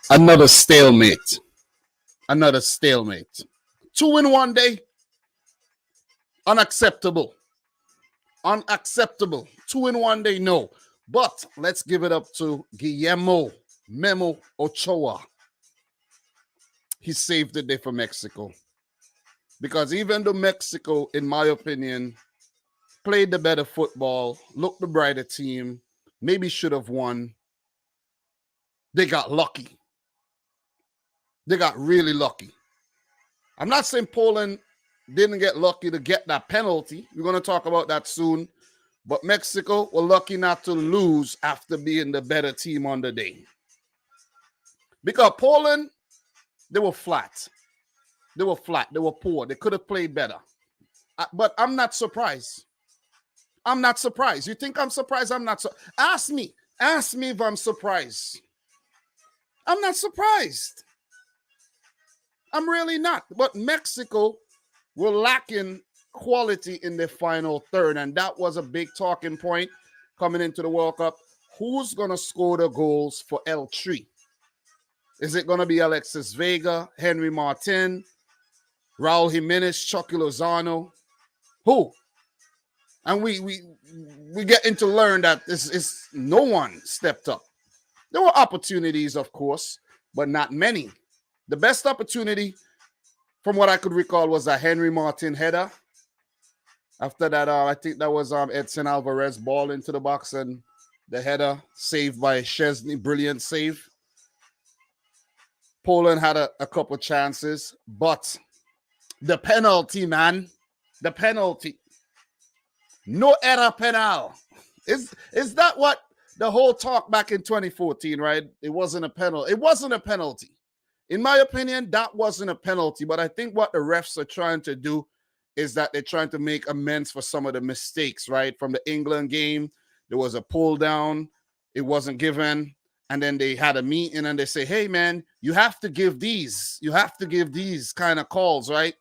Another stalemate. Another stalemate. 2 in 1 day. Unacceptable. Unacceptable. 2 in 1 day, no. But let's give it up to Guillermo MEMO Ochoa. He saved the day for Mexico. Because even though Mexico, in my opinion, played the better football, looked the brighter team, maybe should have won, they got lucky. They got really lucky. I'm not saying Poland didn't get lucky to get that penalty. We're going to talk about that soon. But Mexico were lucky not to lose after being the better team on the day. Because Poland, they were flat. They were flat. They were poor. They could have played better. But I'm not surprised. I'm not surprised. You think I'm surprised? I'm not. Ask me. Ask me if I'm surprised. I'm not surprised. I'm really not. But Mexico were lacking quality in the final third, and that was a big talking point coming into the World Cup. Who's going to score the goals for L3? Is it going to be Alexis Vega, Henry Martin, Raul Jimenez, Chucky Lozano? Who? And we getting to learn that this is no one stepped up. There were opportunities, of course, but not many. The best opportunity, from what I could recall, was a Henry Martin header. After that, I think that was Edson Alvarez ball into the box, and the header saved by Szczesny. Brilliant save. Poland had a couple chances, but the penalty, man, the penalty. No era penal. Is that what the whole talk back in 2014, right? It wasn't a penalty. It wasn't a penalty. In my opinion, that wasn't a penalty, but I think what the refs are trying to do is that they're trying to make amends for some of the mistakes, right? From the England game, there was a pull down. It wasn't given. And then they had a meeting and they say, hey, man, you have to give these. You have to give these kind of calls, right?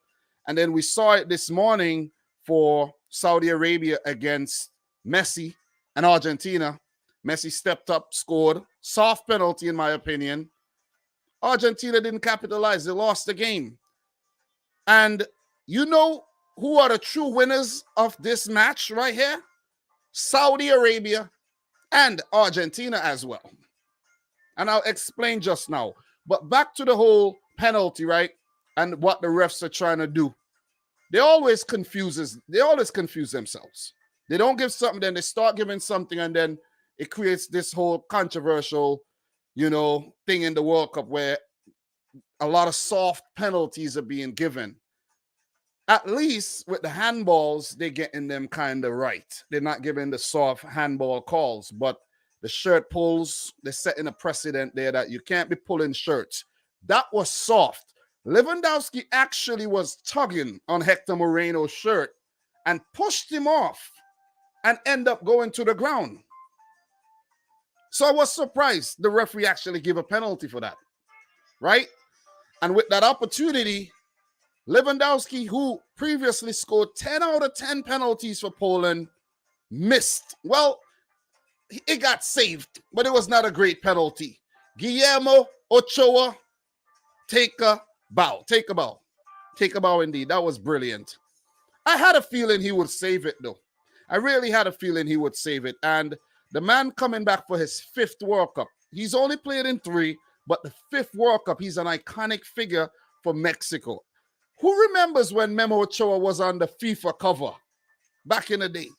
And then we saw it this morning for Saudi Arabia against Messi and Argentina. Messi stepped up, scored. Soft penalty, in my opinion. Argentina didn't capitalize. They lost the game. And you know who are the true winners of this match right here? Saudi Arabia and Argentina as well. And I'll explain just now. But back to the whole penalty, right? And what the refs are trying to do. They always confuse themselves. They don't give something, then they start giving something, and then it creates this whole controversial, thing in the World Cup where a lot of soft penalties are being given. At least with the handballs, they're getting them kind of right. They're not giving the soft handball calls, but the shirt pulls, they're setting a precedent there that you can't be pulling shirts. That was soft. Lewandowski actually was tugging on Hector Moreno's shirt and pushed him off and end up going to the ground. So I was surprised the referee actually gave a penalty for that, right? And with that opportunity, Lewandowski, who previously scored 10 out of 10 penalties for Poland, missed. Well, it got saved, but it was not a great penalty. Guillermo Ochoa, take a bow. Take a bow. Take a bow indeed. That was brilliant. I had a feeling he would save it, though. I really had a feeling he would save it. And the man coming back for his 5th World Cup. He's only played in 3, but the 5th World Cup, he's an iconic figure for Mexico. Who remembers when Memo Ochoa was on the FIFA cover back in the day?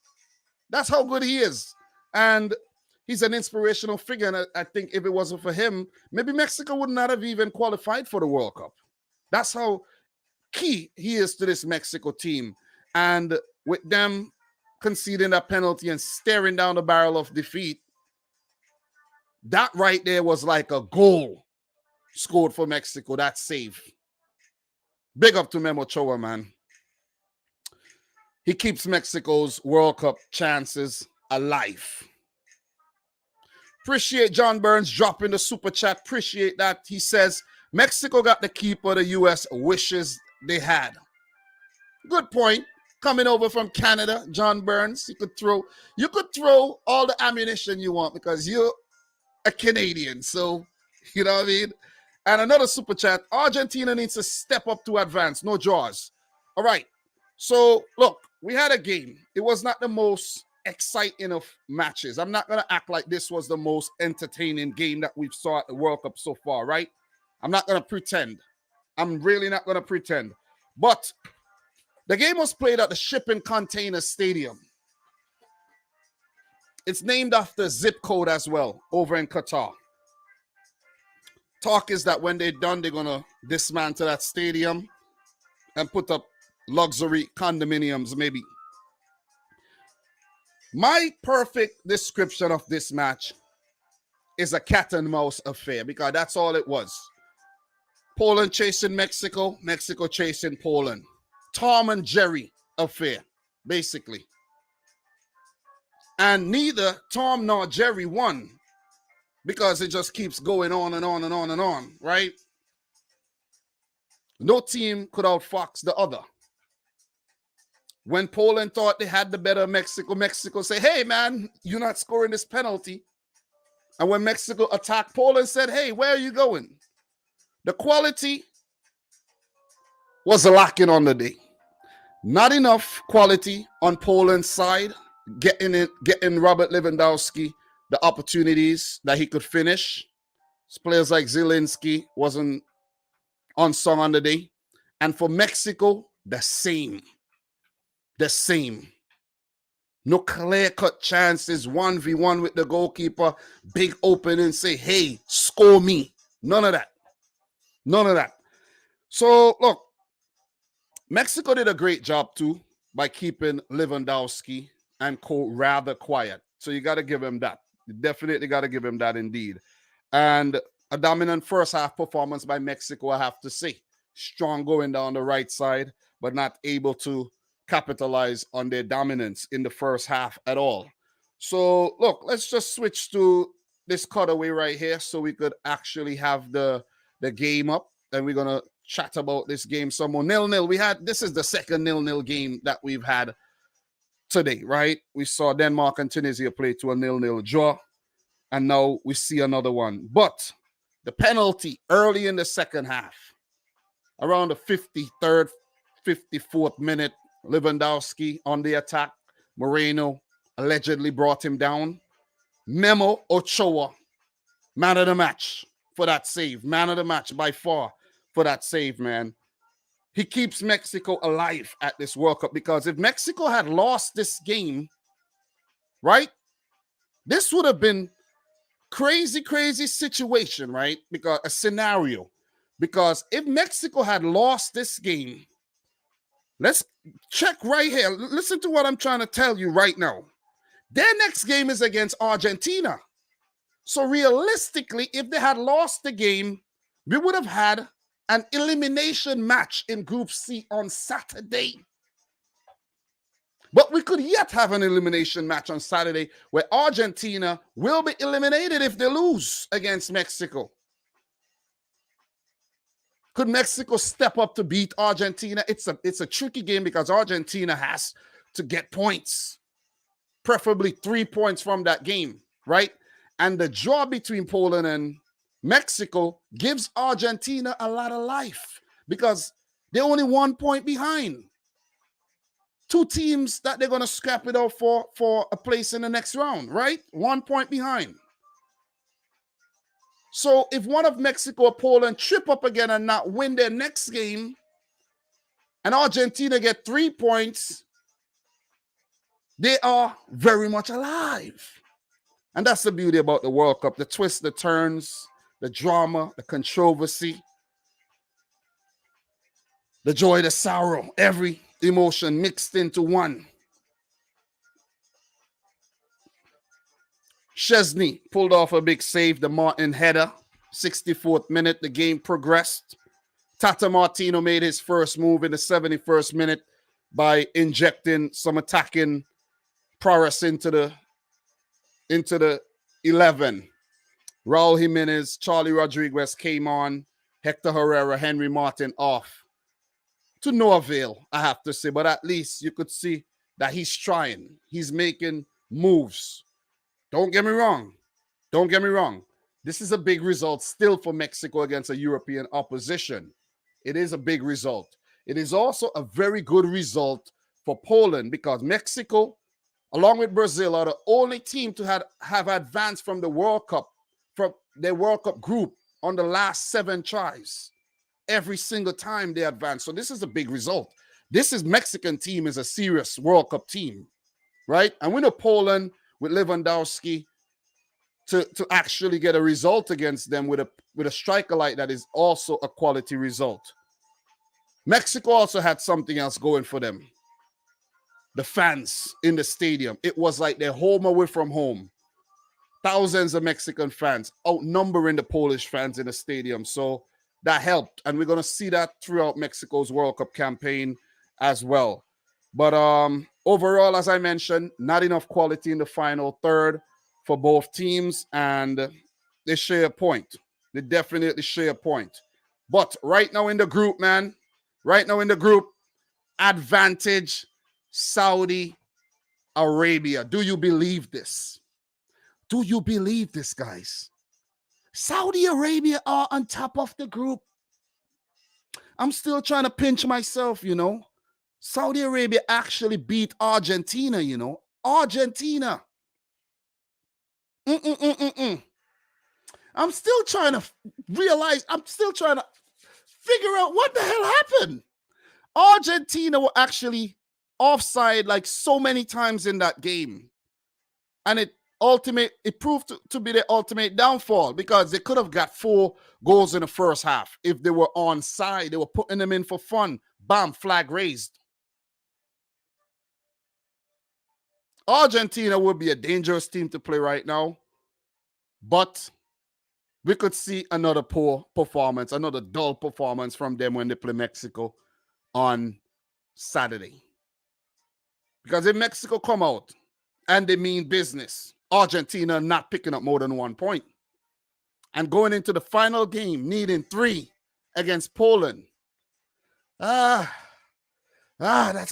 That's how good he is. And he's an inspirational figure. And I think if it wasn't for him, maybe Mexico would not have even qualified for the World Cup. That's how key he is to this Mexico team. And with them conceding that penalty and staring down the barrel of defeat, that right there was like a goal scored for Mexico. That save. Big up to Memo Ochoa, man. He keeps Mexico's World Cup chances alive. Appreciate John Burns dropping the super chat. Appreciate that. He says, Mexico got the keeper the U.S. wishes they had. Good point. Coming over from Canada, John Burns. You could throw all the ammunition you want because you a Canadian. So, you know what I mean? And another super chat. Argentina needs to step up to advance. No draws. All right. So, look, we had a game. It was not the most exciting of matches. I'm not going to act like this was the most entertaining game that we've saw at the World Cup so far, right? I'm not going to pretend. I'm really not going to pretend. But the game was played at the Shipping Container Stadium. It's named after zip code as well over in Qatar. Talk is that when they're done, they're going to dismantle that stadium and put up luxury condominiums, maybe. My perfect description of this match is a cat and mouse affair because that's all it was. Poland chasing Mexico, Mexico chasing Poland. Tom and Jerry affair, basically. And neither Tom nor Jerry won because it just keeps going on and on and on and on, right? No team could outfox the other. When Poland thought they had the better Mexico, Mexico say, hey, man, you're not scoring this penalty. And when Mexico attacked, Poland said, hey, where are you going? The quality was lacking on the day. Not enough quality on Poland's side, getting Robert Lewandowski the opportunities that he could finish. Players like Zielinski wasn't unsung on the day. And for Mexico, the same. The same. No clear-cut chances, 1v1 with the goalkeeper, big opening, say, hey, score me. None of that. None of that. So, look, Mexico did a great job, too, by keeping Lewandowski and co rather quiet. So you got to give him that. You definitely got to give him that indeed. And a dominant first half performance by Mexico, I have to say. Strong going down the right side, but not able to capitalize on their dominance in the first half at all. So, look, let's just switch to this cutaway right here so we could actually have the game up. And we're going to chat about this game some more. 0-0. This is the second 0-0 game that we've had today, right? We saw Denmark and Tunisia play to a 0-0 draw, and now we see another one. But the penalty early in the second half, around the 53rd, 54th minute, Lewandowski on the attack. Moreno allegedly brought him down. MEMO Ochoa, man of the match for that save. Man of the match by far for that save, man. He keeps Mexico alive at this World Cup because if Mexico had lost this game, right, this would have been crazy situation, right? Because a scenario. Because if Mexico had lost this game, let's check right here. Listen to what I'm trying to tell you right now. Their next game is against Argentina. So realistically, if they had lost the game, we would have had an elimination match in Group C on Saturday. But we could yet have an elimination match on Saturday where Argentina will be eliminated if they lose against Mexico. Could Mexico step up to beat Argentina? It's a tricky game because Argentina has to get points, preferably 3 points from that game, right? And the draw between Poland and Mexico gives Argentina a lot of life because they're only 1 point behind. Two teams that they're going to scrap it out for a place in the next round, right? 1 point behind. So if one of Mexico or Poland trip up again and not win their next game, and Argentina get 3 points, they are very much alive. And that's the beauty about the World Cup, the twists, the turns, the drama, the controversy, the joy, the sorrow, every emotion mixed into one. Szczesny pulled off a big save, the Martin header. 64th minute, the game progressed. Tata Martino made his first move in the 71st minute by injecting some attacking prowess into the 11. Raul Jimenez, Charlie Rodriguez came on. Hector Herrera, Henry Martin off. To no avail, I have to say. But at least you could see that he's trying. He's making moves. Don't get me wrong. Don't get me wrong. This is a big result still for Mexico against a European opposition. It is a big result. It is also a very good result for Poland because Mexico, along with Brazil, are the only team to have advanced from the World Cup, from their World Cup group on the last 7 tries. Every single time they advance. So this is a big result. This is Mexican team is a serious World Cup team, right? And we know Poland with Lewandowski to actually get a result against them with a striker like that is also a quality result. Mexico also had something else going for them. The fans in the stadium. It was like they're home away from home. Thousands of Mexican fans outnumbering the Polish fans in the stadium. So that helped. And we're going to see that throughout Mexico's World Cup campaign as well. But overall, as I mentioned, not enough quality in the final third for both teams. And they share a point. They definitely share a point. But right now in the group, man, advantage Saudi Arabia. Do you believe this? Do you believe this, guys? Saudi Arabia are on top of the group. I'm still trying to pinch myself, you know. Saudi Arabia actually beat Argentina, you know. Argentina. I'm still trying to realize, I'm still trying to figure out what the hell happened. Argentina were actually offside like so many times in that game. And it proved to be the ultimate downfall because they could have got 4 goals in the first half if they were onside. They were putting them in for fun. Bam, flag raised. Argentina would be a dangerous team to play right now, but we could see another poor performance, another dull performance from them when they play Mexico on Saturday. Because if Mexico come out and they mean business, Argentina not picking up more than 1 point. And going into the final game, needing 3 against Poland. That's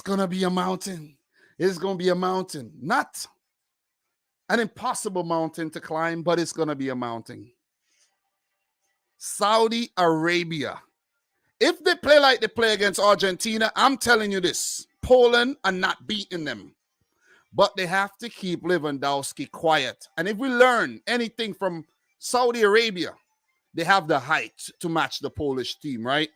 going to be a mountain. It's going to be a mountain. Not an impossible mountain to climb, but it's going to be a mountain. Saudi Arabia. If they play like they play against Argentina, I'm telling you this, Poland are not beating them. But they have to keep Lewandowski quiet. And if we learn anything from Saudi Arabia, they have the height to match the Polish team, right?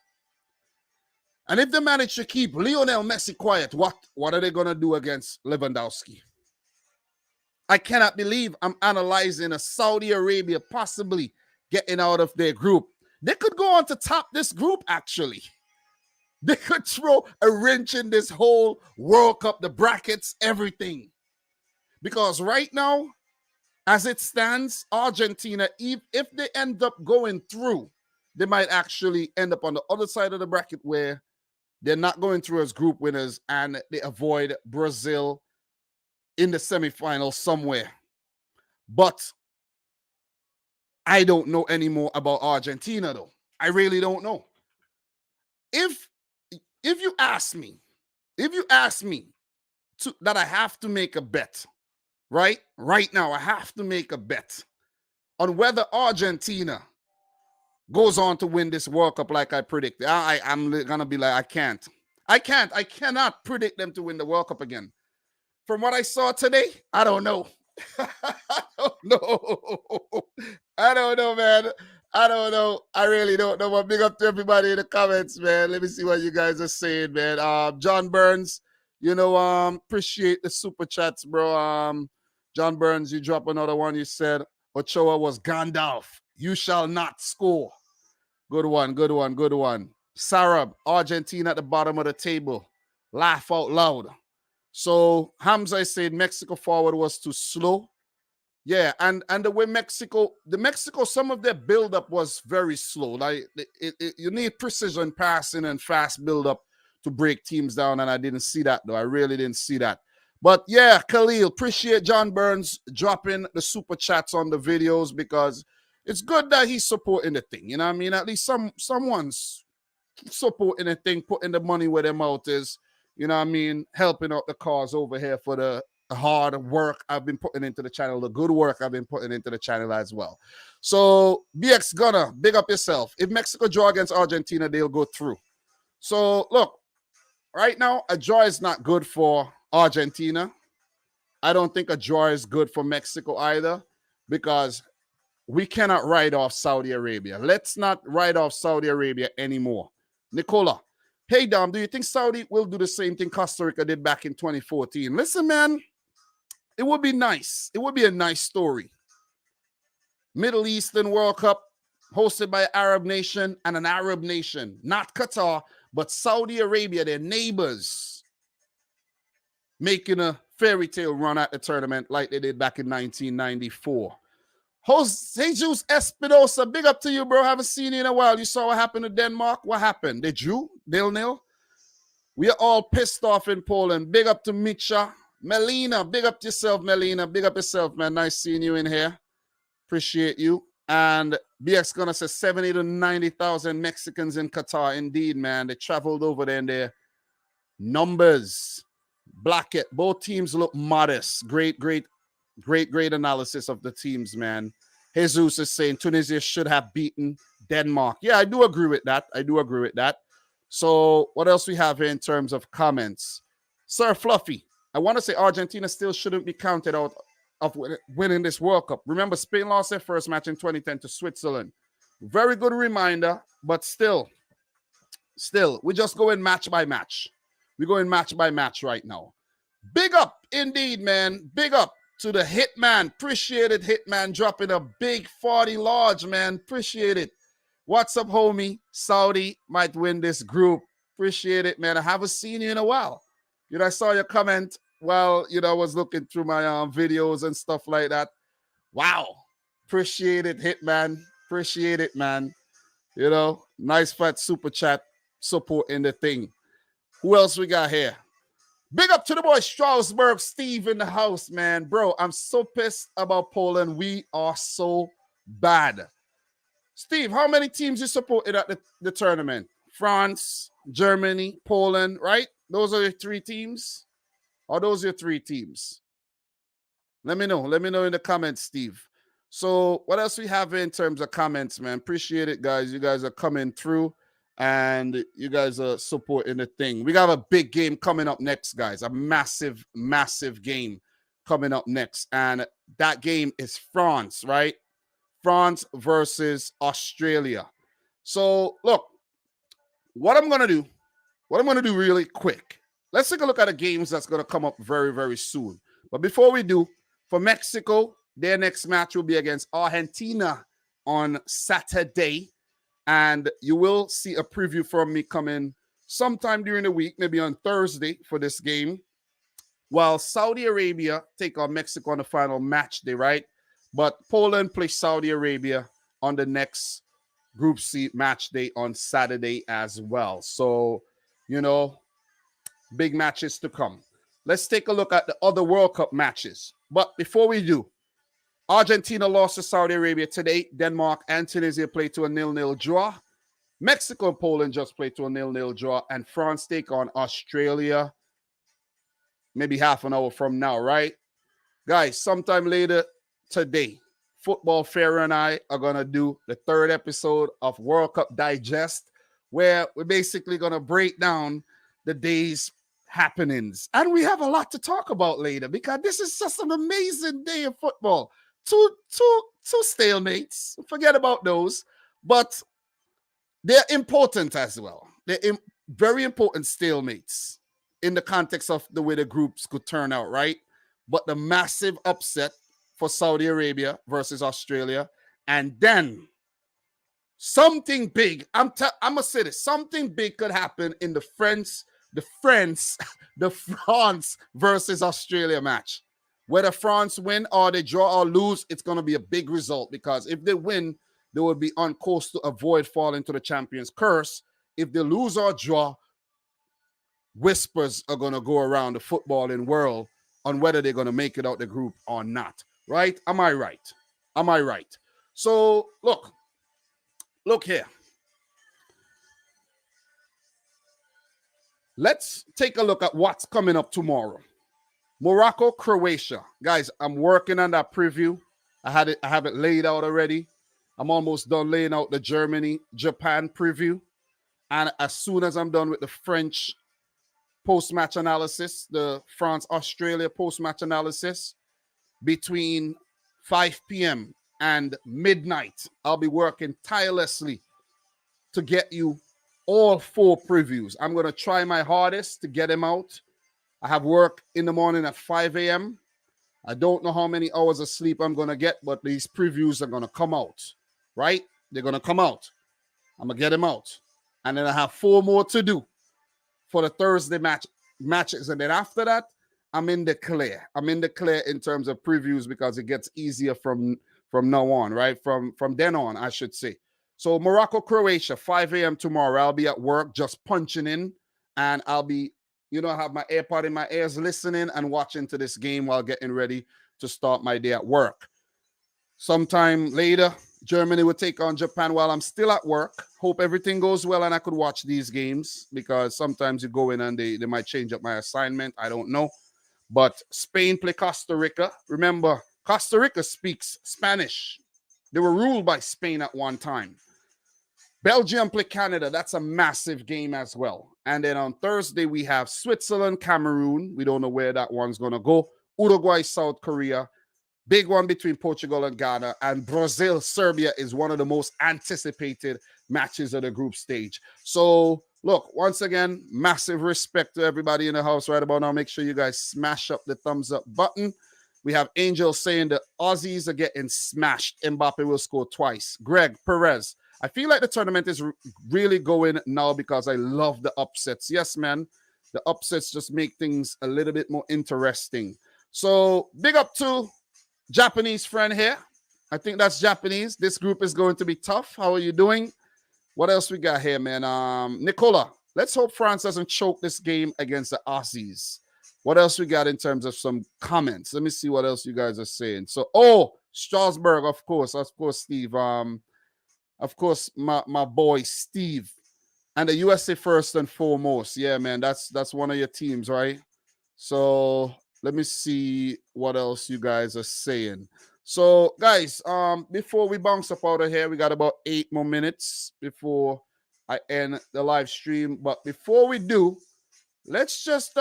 And if they manage to keep Lionel Messi quiet, what are they going to do against Lewandowski? I cannot believe I'm analyzing a Saudi Arabia possibly getting out of their group. They could go on to top this group, actually. They could throw a wrench in this whole World Cup, the brackets, everything. Because right now, as it stands, Argentina, if they end up going through, they might actually end up on the other side of the bracket where they're not going through as group winners and they avoid Brazil in the semifinals somewhere. But I don't know any more about Argentina, though. I really don't know. If you ask me that I have to make a bet, right now, I have to make a bet on whether Argentina goes on to win this World Cup like I predicted. I'm going to be like, I cannot predict them to win the World Cup again. From what I saw today, I don't know. I don't know, man. I don't know. I really don't know. But big up to everybody in the comments, man. Let me see what you guys are saying, man. John Burns, appreciate the super chats, bro. John Burns, you drop another one. You said Ochoa was Gandalf. You shall not score. Good one. Sarab, Argentina at the bottom of the table. Laugh out loud. So Hamza said Mexico forward was too slow. Yeah, and the way Mexico, some of their buildup was very slow. Like you need precision passing and fast buildup to break teams down, and I didn't see that though. I really didn't see that. But yeah, Khalil, appreciate John Burns dropping the super chats on the videos because it's good that he's supporting the thing. You know what I mean? At least someone's supporting the thing, putting the money where their mouth is. You know what I mean? Helping out the cause over here for the hard work I've been putting into the channel, the good work I've been putting into the channel as well. So, BX Gunner, big up yourself. If Mexico draw against Argentina, they'll go through. So, look, right now, a draw is not good for Argentina. I don't think a draw is good for Mexico either, because we cannot write off Saudi Arabia. Let's not write off Saudi Arabia anymore. Nicola, hey, Dom, do you think Saudi will do the same thing Costa Rica did back in 2014? Listen, man, it would be nice. It would be a nice story. Middle Eastern World Cup hosted by an Arab nation and an Arab nation, not Qatar, but Saudi Arabia, their neighbors, making a fairy tale run at the tournament like they did back in 1994. Jesus Espinosa, big up to you, bro. Haven't seen you in a while. You saw what happened to Denmark? What happened? They drew? 0-0? We are all pissed off in Poland. Big up to Micha. Melina, big up to yourself, Melina. Big up yourself, man. Nice seeing you in here. Appreciate you. And BX gonna say 70 to 90,000 Mexicans in Qatar. Indeed, man. They traveled over there in their numbers. Blackett. Both teams look modest. Great analysis of the teams, man. Jesus is saying Tunisia should have beaten Denmark. Yeah, I do agree with that. So what else we have here in terms of comments? Sir Fluffy, I want to say Argentina still shouldn't be counted out of winning this World Cup. Remember, Spain lost their first match in 2010 to Switzerland. Very good reminder, but still, we're just going match by match. We're going match by match right now. Big up, indeed, man. Big up to the Hitman. Appreciate it, Hitman, dropping a big 40 large, man. Appreciate it. What's up, homie? Saudi might win this group. Appreciate it, man. I haven't seen you in a while. I saw your comment while, I was looking through my videos and stuff like that. Wow. Appreciate it, Hitman. Appreciate it, man. Nice fat super chat supporting the thing. Who else we got here? Big up to the boy Strasbourg, Steve in the house, man. Bro, I'm so pissed about Poland. We are so bad. Steve, how many teams you supported at the tournament? France, Germany, Poland, right? Those are your three teams? Are those your three teams? Let me know. Let me know in the comments, Steve. So what else we have in terms of comments, man? Appreciate it, guys. You guys are coming through. And you guys are supporting the thing. We got a big game coming up next, guys. A massive, massive game coming up next. And that game is France, right? France versus Australia. So, look, what I'm going to do really quick. Let's take a look at the games that's going to come up very, very soon. But before we do, for Mexico, their next match will be against Argentina on Saturday. And you will see a preview from me coming sometime during the week, maybe on Thursday for this game. While Saudi Arabia take on Mexico on the final match day, right? But Poland plays Saudi Arabia on the next Group C match day on Saturday as well. So, big matches to come. Let's take a look at the other World Cup matches. But before we do, Argentina lost to Saudi Arabia today. Denmark and Tunisia played to a 0-0 draw. Mexico and Poland just played to a 0-0 draw. And France take on Australia maybe half an hour from now, right? Guys, sometime later today, Football Fair and I are going to do the third episode of World Cup Digest, where we're basically going to break down the day's happenings. And we have a lot to talk about later because this is just an amazing day of football. Two stalemates. Forget about those. But they're important as well. They're very important stalemates in the context of the way the groups could turn out, right? But the massive upset for Saudi Arabia versus Australia. And then something big. I'm going to say this. Something big could happen in the France versus Australia match. Whether France win or they draw or lose, it's going to be a big result because if they win, they will be on course to avoid falling to the champions' curse. If they lose or draw, whispers are going to go around the footballing world on whether they're going to make it out the group or not. Right? Am I right? So, look here. Let's take a look at what's coming up tomorrow. Morocco, Croatia. Guys, I'm working on that preview. I have it laid out already. I'm almost done laying out the Germany, Japan preview. And as soon as I'm done with the French post-match analysis, the France, Australia post-match analysis, between 5 p.m. and midnight, I'll be working tirelessly to get you all 4 previews. I'm going to try my hardest to get them out. I have work in the morning at 5 a.m. I don't know how many hours of sleep I'm going to get, but these previews are going to come out, right? They're going to come out. I'm going to get them out. And then I have 4 more to do for the Thursday matches. And then after that, I'm in the clear. I'm in the clear in terms of previews because it gets easier from now on, right? From then on, I should say. So Morocco, Croatia, 5 a.m. tomorrow. I'll be at work just punching in, and I'll be, I have my AirPod in my ears listening and watching to this game while getting ready to start my day at work. Sometime later, Germany will take on Japan while I'm still at work. Hope everything goes well and I could watch these games because sometimes you go in and they might change up my assignment. I don't know. But Spain play Costa Rica. Remember, Costa Rica speaks Spanish. They were ruled by Spain at one time. Belgium play Canada. That's a massive game as well. And then on Thursday, we have Switzerland, Cameroon. We don't know where that one's going to go. Uruguay, South Korea. Big one between Portugal and Ghana. And Brazil, Serbia is one of the most anticipated matches of the group stage. So, look, once again, massive respect to everybody in the house right about now. Make sure you guys smash up the thumbs up button. We have Angel saying the Aussies are getting smashed. Mbappe will score twice. Greg Perez. I feel like the tournament is really going now because I love the upsets. Yes, man. The upsets just make things a little bit more interesting. So, big up to Japanese friend here. I think that's Japanese. This group is going to be tough. How are you doing? What else we got here, man? Nicola, let's hope France doesn't choke this game against the Aussies. What else we got in terms of some comments? Let me see what else you guys are saying. So, Strasbourg, of course, Steve. Of course, my boy Steve. And the USA first and foremost. Yeah, man, that's one of your teams, right? So let me see what else you guys are saying. So, guys, before we bounce up out of here, we got about 8 more minutes before I end the live stream. But before we do, let's just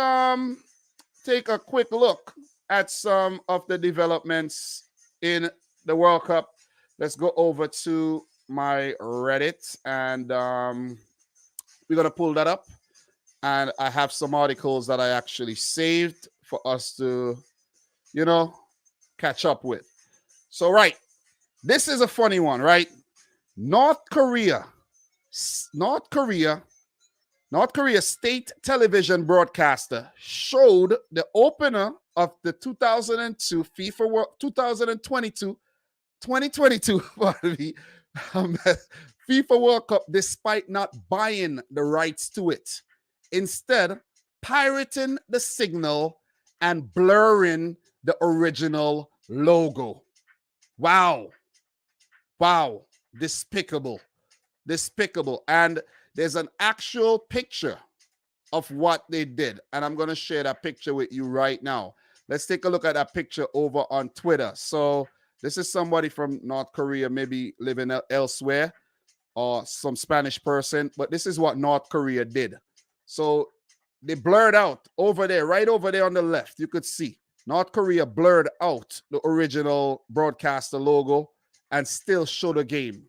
take a quick look at some of the developments in the World Cup. Let's go over to my Reddit, and we're going to pull that up. And I have some articles that I actually saved for us to, catch up with. So, right, this is a funny one, right? North Korea state television broadcaster showed the opener of the 2022 FIFA World 2022 FIFA World Cup despite not buying the rights to it. Instead, pirating the signal and blurring the original logo. Wow. Despicable. And there's an actual picture of what they did. And I'm going to share that picture with you right now. Let's take a look at that picture over on Twitter. So this is somebody from North Korea, maybe living elsewhere, or some Spanish person. But this is what North Korea did. So they blurred out over there, right over there on the left. You could see North Korea blurred out the original broadcaster logo and still show the game.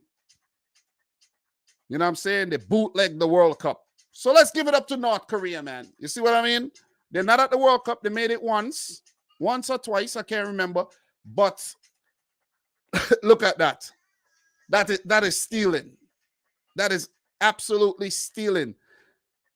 You know what I'm saying? They bootlegged the World Cup. So let's give it up to North Korea, man. You see what I mean? They're not at the World Cup. They made it once or twice. I can't remember. But look at that. That is stealing. That is absolutely stealing.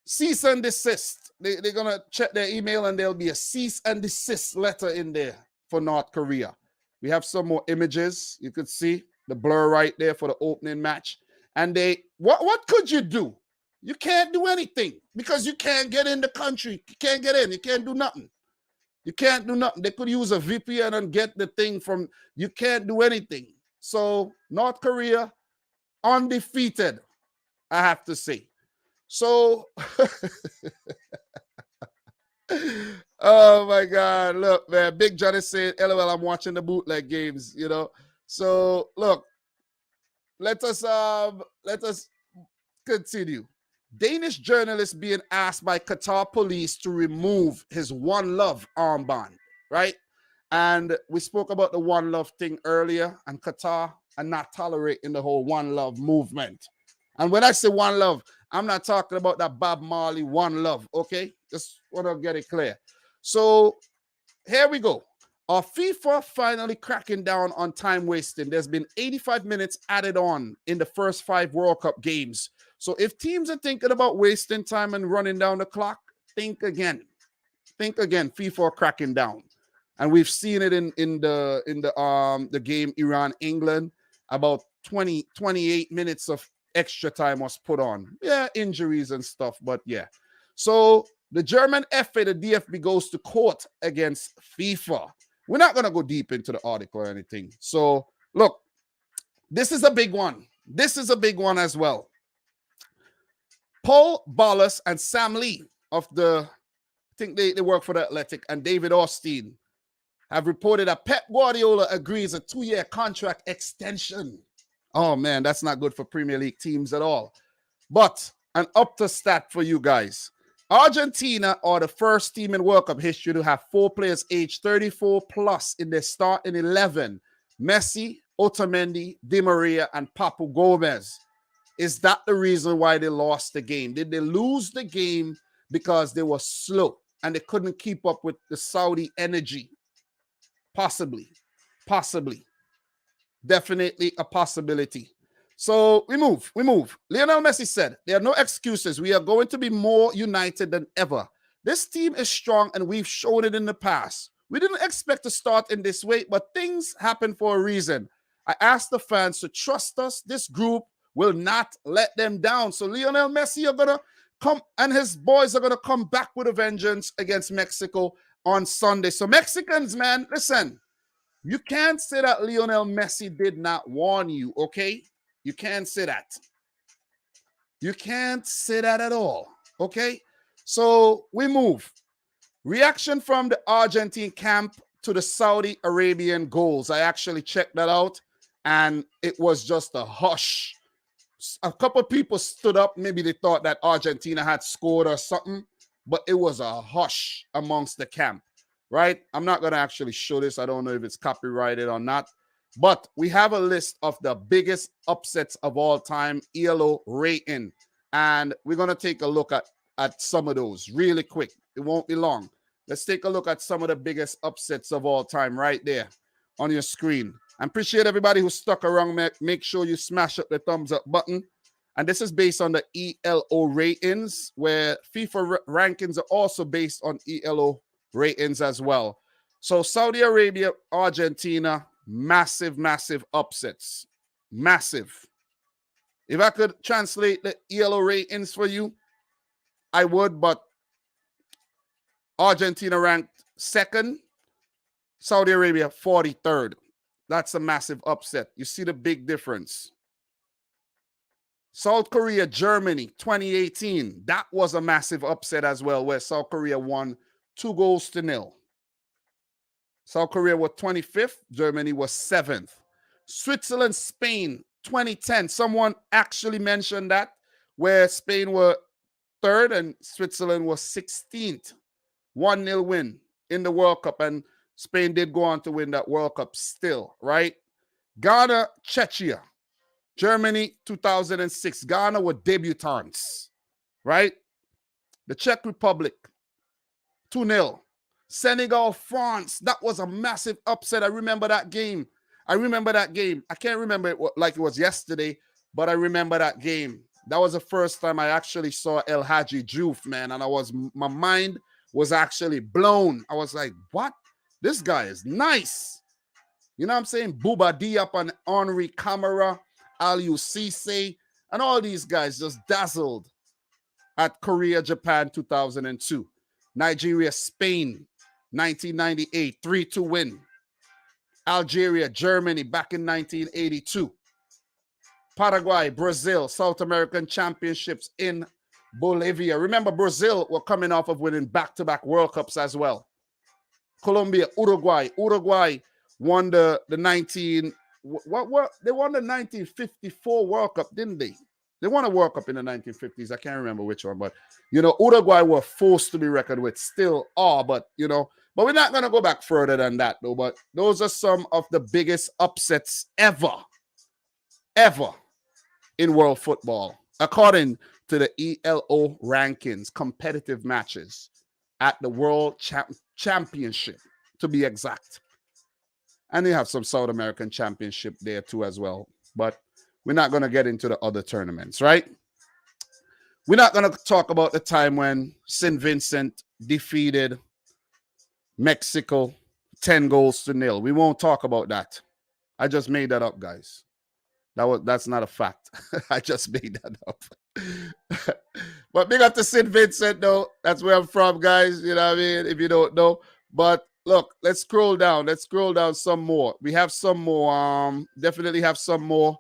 Cease and desist. They're going to check their email and there'll be a cease and desist letter in there for North Korea. We have some more images. You could see the blur right there for the opening match. And what could you do? You can't do anything because you can't get in the country. You can't get in. You can't do nothing. You can't do nothing. They could use a VPN and get the thing from, you can't do anything. So North Korea, undefeated, I have to say. So Oh my God. Look, man. Big John is saying, LOL, I'm watching the bootleg games, you know. So look, let us continue. Danish journalist being asked by Qatar police to remove his One Love armband, right? And we spoke about the One Love thing earlier, and Qatar are not tolerating the whole One Love movement. And when I say One Love, I'm not talking about that Bob Marley One Love, okay? Just want to get it clear. So here we go. Are FIFA finally cracking down on time wasting? There's been 85 minutes added on in the first 5 World Cup games. So if teams are thinking about wasting time and running down the clock, think again. Think again. FIFA cracking down. And we've seen it in the game Iran-England. About 28 minutes of extra time was put on. Yeah, injuries and stuff, but yeah. So the German FA, the DFB, goes to court against FIFA. We're not going to go deep into the article or anything. So, look, this is a big one. This is a big one as well. Paul Ballas and Sam Lee of I think they work for the Athletic, and David Austin have reported that Pep Guardiola agrees a 2-year contract extension. Oh, man, that's not good for Premier League teams at all. But an up-to stat for you guys. Argentina are the first team in World Cup history to have 4 players aged 34 plus in their starting 11. Messi, Otamendi, Di Maria, and Papu Gomez. Is that the reason why they lost the game? Did they lose the game because they were slow and they couldn't keep up with the Saudi energy? Possibly. Possibly. Definitely a possibility. So we move. Lionel Messi said, there are no excuses. We are going to be more united than ever. This team is strong and we've shown it in the past. We didn't expect to start in this way, but things happen for a reason. I asked the fans to trust us. This group will not let them down. So Lionel Messi are going to come and his boys are going to come back with a vengeance against Mexico on Sunday. So Mexicans, man, listen, you can't say that Lionel Messi did not warn you, okay? You can't say that. You can't say that at all, okay? So we move. Reaction from the Argentine camp to the Saudi Arabian goals. I actually checked that out, and it was just a hush. A couple of people stood up. Maybe they thought that Argentina had scored or something, but it was a hush amongst the camp, right? I'm not going to actually show this. I don't know if it's copyrighted or not. But we have a list of the biggest upsets of all time, ELO rating. And we're going to take a look at some of those really quick. It won't be long. Let's take a look at some of the biggest upsets of all time right there on your screen. I appreciate everybody who stuck around. Make sure you smash up the thumbs up button. And this is based on the ELO ratings, where FIFA rankings are also based on ELO ratings as well. So Saudi Arabia, Argentina, massive, massive upsets. Massive. If I could translate the ELO ratings for you, I would, but Argentina ranked 2nd, Saudi Arabia 43rd. That's a massive upset. You see the big difference. South Korea, Germany, 2018. That was a massive upset as well, where South Korea won 2-0. South Korea was 25th. Germany was 7th. Switzerland, Spain, 2010. Someone actually mentioned that, where Spain were 3rd and Switzerland was 16th. 1-0 win in the World Cup, and Spain did go on to win that World Cup still, right? Ghana, Czechia. Germany, 2006. Ghana were debutants, right? The Czech Republic, 2-0. Senegal, France. That was a massive upset. I remember that game. I can't remember it like it was yesterday, but I remember that game. That was the first time I actually saw El Hadji Diouf, man, and my mind was actually blown. I was like, what? This guy is nice. You know what I'm saying? Bouba Diop and Henri Camara, Aliou Cisse, and all these guys just dazzled at Korea, Japan, 2002. Nigeria, Spain, 1998, 3-2 win. Algeria, Germany, back in 1982. Paraguay, Brazil, South American Championships in Bolivia. Remember, Brazil were coming off of winning back-to-back World Cups as well. Colombia, Uruguay. Uruguay won the 19 what they won the 1954 World Cup, didn't they? They won a World Cup in the 1950s. I can't remember which one, but Uruguay were forced to be reckoned with, still are, but but we're not gonna go back further than that though. But those are some of the biggest upsets ever in world football, according to the ELO rankings, competitive matches at the World Championship, to be exact. And they have some South American Championship there too as well. But we're not going to get into the other tournaments, right? We're not going to talk about the time when St. Vincent defeated Mexico 10-0. We won't talk about that. I just made that up, guys. That's not a fact. I just made that up. But big up to St. Vincent, though. That's where I'm from, guys. You know what I mean? If you don't know. But look, let's scroll down. Let's scroll down some more. We have some more. Definitely have some more.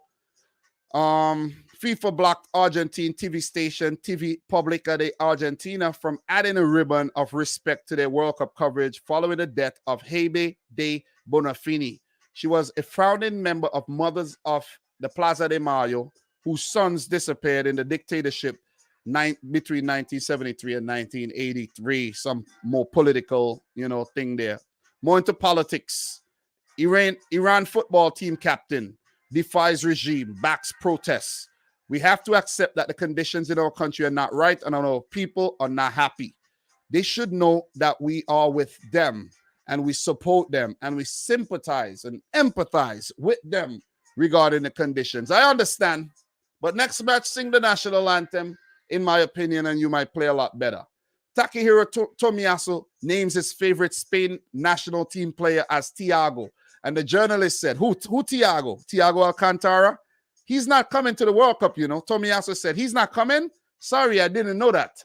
FIFA blocked Argentine TV station TV Publica de Argentina from adding a ribbon of respect to their World Cup coverage following the death of Hebe de Bonafini. She was a founding member of Mothers of the Plaza de Mayo, whose sons disappeared in the dictatorship between 1973 and 1983. Some more political, thing there. More into politics. Iran football team captain defies regime, backs protests. We have to accept that the conditions in our country are not right and our people are not happy. They should know that we are with them and we support them and we sympathize and empathize with them regarding the conditions. I understand, but next match, sing the national anthem, in my opinion, and you might play a lot better. Takehiro Tomiyasu names his favorite Spain national team player as Thiago. And the journalist said, who Thiago? Thiago Alcantara? He's not coming to the World Cup, Tomiyasu said, he's not coming? Sorry, I didn't know that.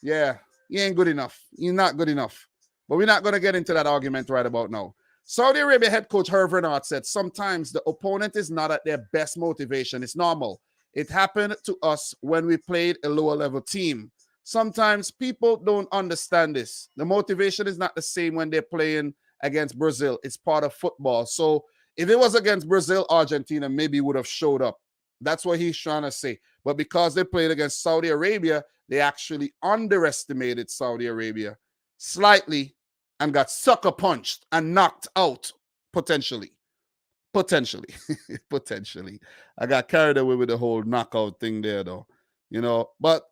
Yeah, he ain't good enough. He's not good enough. But we're not going to get into that argument right about now. Saudi Arabia head coach Hervé Renard said, sometimes the opponent is not at their best motivation. It's normal. It happened to us when we played a lower level team. Sometimes people don't understand this. The motivation is not the same when they're playing against Brazil. It's part of football. So if it was against Brazil, Argentina maybe would have showed up. That's what he's trying to say. But because they played against Saudi Arabia, they actually underestimated Saudi Arabia slightly and got sucker punched and knocked out, potentially. Potentially. I got carried away with the whole knockout thing there, though. But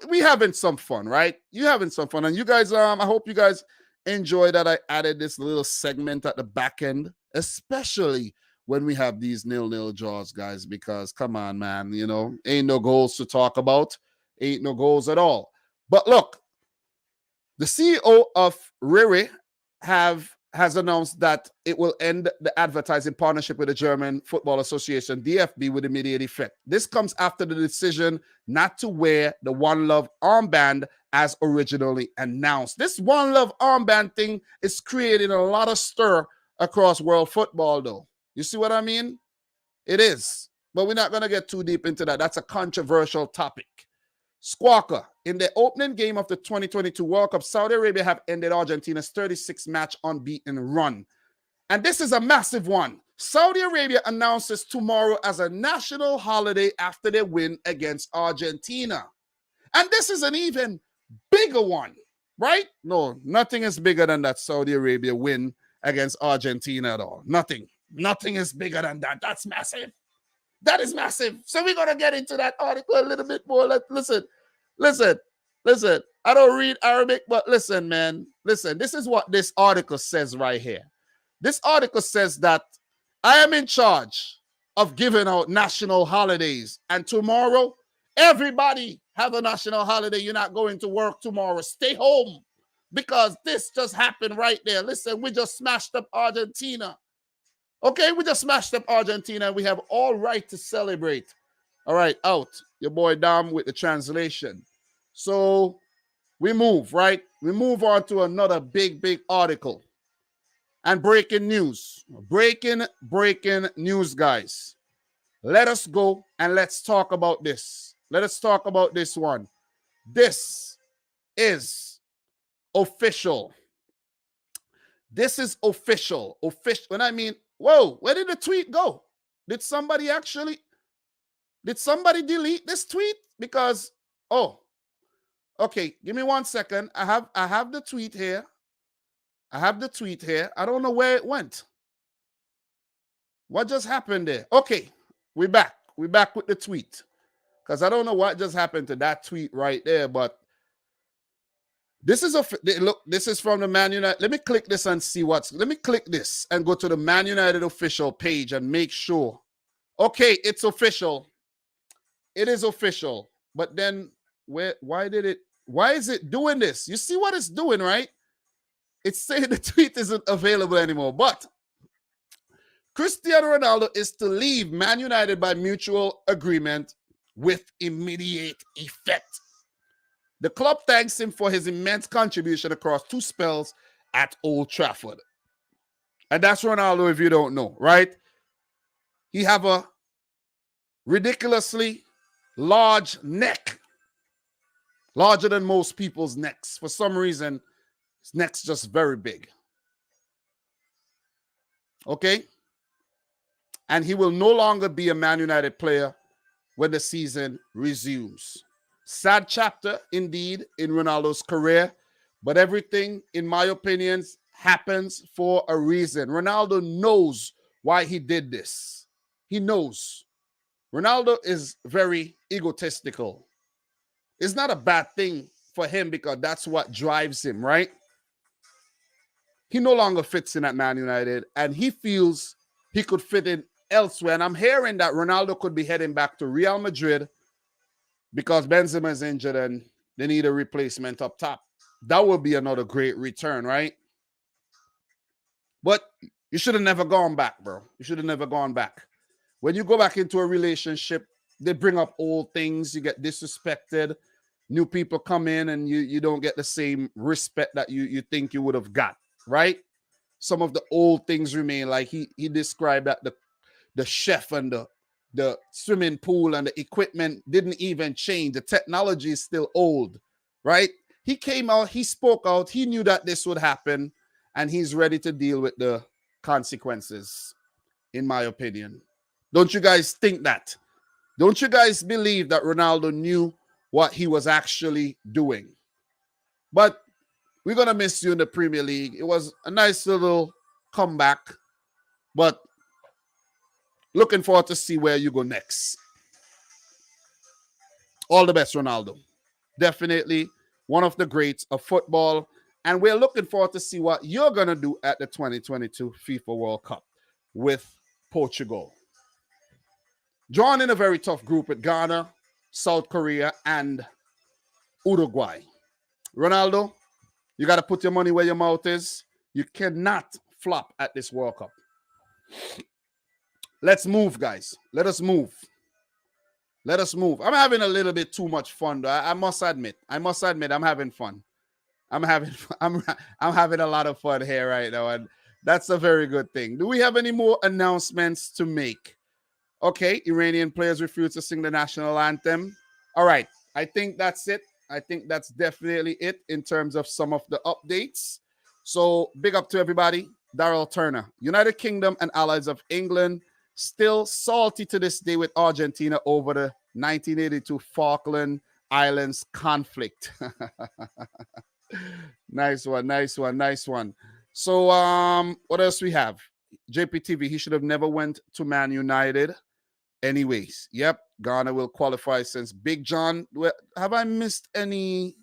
we having some fun, right? You having some fun. And you guys, I hope you guys enjoy that I added this little segment at the back end, especially when we have these 0-0 draws, guys, because come on, man, ain't no goals to talk about. Ain't no goals at all. But look, the CEO of Riri has announced that it will end the advertising partnership with the German Football Association, DFB, with immediate effect. This comes after the decision not to wear the One Love armband as originally announced. This One Love armband thing is creating a lot of stir across world football, though. You see what I mean? It is. But we're not going to get too deep into that. That's a controversial topic. Squawker, in the opening game of the 2022 World Cup, Saudi Arabia have ended Argentina's 36-match unbeaten run. And this is a massive one. Saudi Arabia announces tomorrow as a national holiday after their win against Argentina. And this is an even bigger one, right? No, nothing is bigger than that Saudi Arabia win against Argentina at all. Nothing. Nothing is bigger than that. That's massive. That is massive. So we're going to get into that article a little bit more. Listen. I don't read Arabic, but listen, man. Listen, this is what this article says right here. This article says that I am in charge of giving out national holidays. And tomorrow, everybody have a national holiday. You're not going to work tomorrow. Stay home because this just happened right there. Listen, we just smashed up Argentina. Okay, we just smashed up Argentina and we have all right to celebrate. All right, out. Your boy Dom with the translation. So we move, right? We move on to another big article. And breaking news. Breaking news, guys. Let us go and let's talk about this. Let us talk about this one. This is official. This is official. Official. When I mean, whoa, where did the tweet go? Did somebody delete this tweet? Because, oh, okay, give me 1 second. I have the tweet here. I don't know where it went. What just happened there? Okay, we're back. We're back with the tweet. Because I don't know what just happened to that tweet right there, but this is this is from the Man United. Let me click this and see let me click this and go to the Man United official page and make sure. Okay, it's official. It is official. But then why is it doing this? You see what it's doing, right? It's saying the tweet isn't available anymore. But Cristiano Ronaldo is to leave Man United by mutual agreement with immediate effect. The club thanks him for his immense contribution across 2 spells at Old Trafford. And that's Ronaldo, if you don't know, right? He have a ridiculously large neck, larger than most people's necks. For some reason, his neck's just very big. Okay? And he will no longer be a Man United player when the season resumes. Sad chapter, indeed, in Ronaldo's career, but everything, in my opinion, happens for a reason. Ronaldo knows why he did this. He knows. Ronaldo is very egotistical. It's not a bad thing for him because that's what drives him, right? He no longer fits in at Man United, and he feels he could fit in elsewhere. And I'm hearing that Ronaldo could be heading back to Real Madrid because Benzema is injured and they need a replacement up top. That would be another great return, right? But you should have never gone back, bro. You should have never gone back. When you go back into a relationship, they bring up old things. You get disrespected. New people come in and you don't get the same respect that you think you would have got, right? Some of the old things remain. Like he described that the chef and the swimming pool and the equipment didn't even change. The technology is still old, right? He came out, he spoke out, he knew that this would happen, and he's ready to deal with the consequences, in my opinion. Don't you guys think that? Don't you guys believe that Ronaldo knew what he was actually doing? But we're going to miss you in the Premier League. It was a nice little comeback, but looking forward to see where you go next. All the best, Ronaldo. Definitely one of the greats of football. And we're looking forward to see what you're going to do at the 2022 FIFA World Cup with Portugal. Drawn in a very tough group with Ghana, South Korea, and Uruguay. Ronaldo, you got to put your money where your mouth is. You cannot flop at this World Cup. Let's move, guys. Let us move. Let us move. I'm having a little bit too much fun, though. I must admit, I'm having fun. I'm having a lot of fun here right now, and that's a very good thing. Do we have any more announcements to make? Okay, Iranian players refuse to sing the national anthem. All right, I think that's it. I think that's definitely it in terms of some of the updates. So big up to everybody. Daryl Turner, United Kingdom and allies of England still salty to this day with Argentina over the 1982 Falkland Islands conflict. Nice one. So what else we have? JPTV, he should have never went to Man United. Anyways, yep, Ghana will qualify since Big John. Have I missed any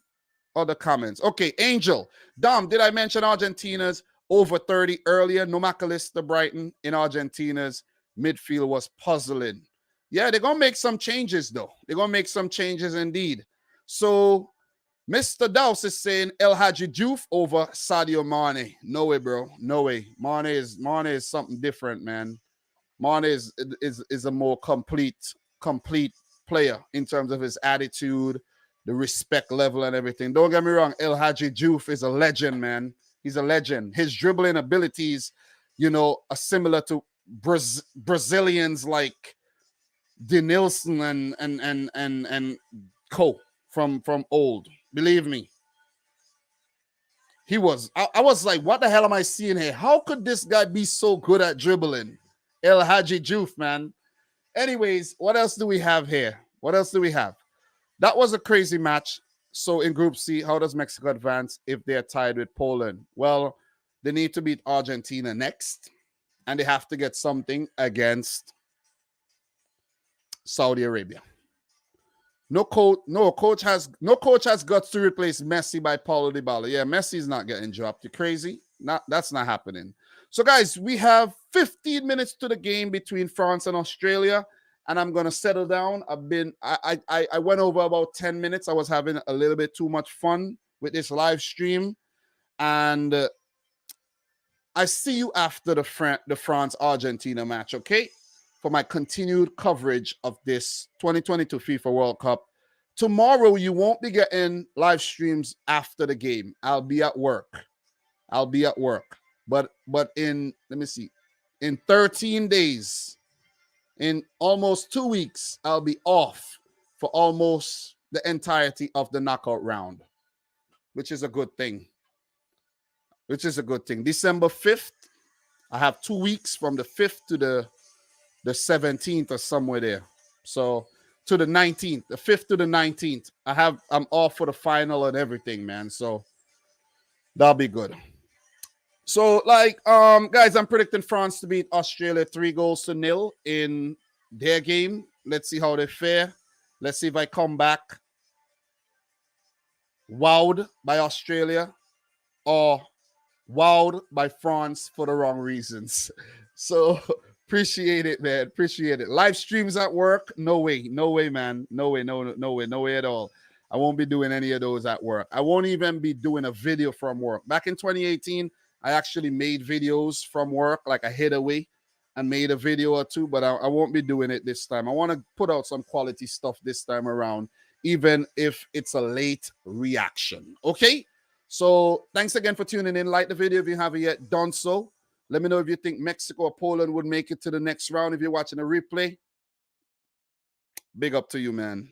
other comments? Okay, Angel. Dom, did I mention Argentina's over 30 earlier? No McAllister Brighton in Argentina's midfield was puzzling. Yeah, they're going to make some changes, though. They're going to make some changes indeed. So, Mr. Douse is saying El Hadji Diouf over Sadio Mane. No way, bro. No way. Mane is something different, man. Mane is a more complete player in terms of his attitude, the respect level and everything. Don't get me wrong, El Hadji Diouf is a legend, man. He's a legend. His dribbling abilities, are similar to Brazilians like Denilson and Co. from old. Believe me. He was. I was like, what the hell am I seeing here? How could this guy be so good at dribbling? El Hadji Juf, man. Anyways, what else do we have here? What else do we have? That was a crazy match. So in Group C, how does Mexico advance if they're tied with Poland? Well, they need to beat Argentina next, and they have to get something against Saudi Arabia. No coach has guts to replace Messi by Paulo Dybala. Yeah, Messi's not getting dropped. You crazy? That's not happening. So, guys, we have 15 minutes to the game between France and Australia, and I'm gonna settle down. I went over about 10 minutes. I was having a little bit too much fun with this live stream, and I see you after the France-Argentina match, okay? For my continued coverage of this 2022 FIFA World Cup. Tomorrow, you won't be getting live streams after the game. I'll be at work. But in, let me see, in 13 days, in almost 2 weeks, I'll be off for almost the entirety of the knockout round, which is a good thing. December 5th, I have 2 weeks from the 5th to the 17th or somewhere there. So to the 19th, the 5th to the 19th, I'm off for the final and everything, man. So that'll be good. So guys, I'm predicting France to beat Australia 3-0 in their game. Let's see how they fare. Let's see if I come back wowed by Australia or wowed by France for the wrong reasons. So appreciate it, man. Appreciate it. Live streams at work? No way, man. No way at all. I won't be doing any of those at work. I won't even be doing a video from work. Back in 2018, I actually made videos from work, like I hid away and made a video or two, but I won't be doing it this time. I want to put out some quality stuff this time around, even if it's a late reaction. Okay? So thanks again for tuning in. Like the video if you haven't yet done so. Let me know if you think Mexico or Poland would make it to the next round. If you're watching a replay, big up to you, man.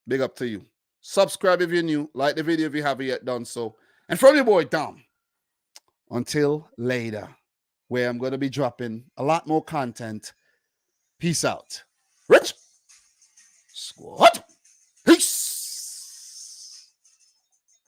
Big up to you. Subscribe if you're new. Like the video if you haven't yet done so. And from your boy, Dom, until later, where I'm going to be dropping a lot more content. Peace out. Rich Squad.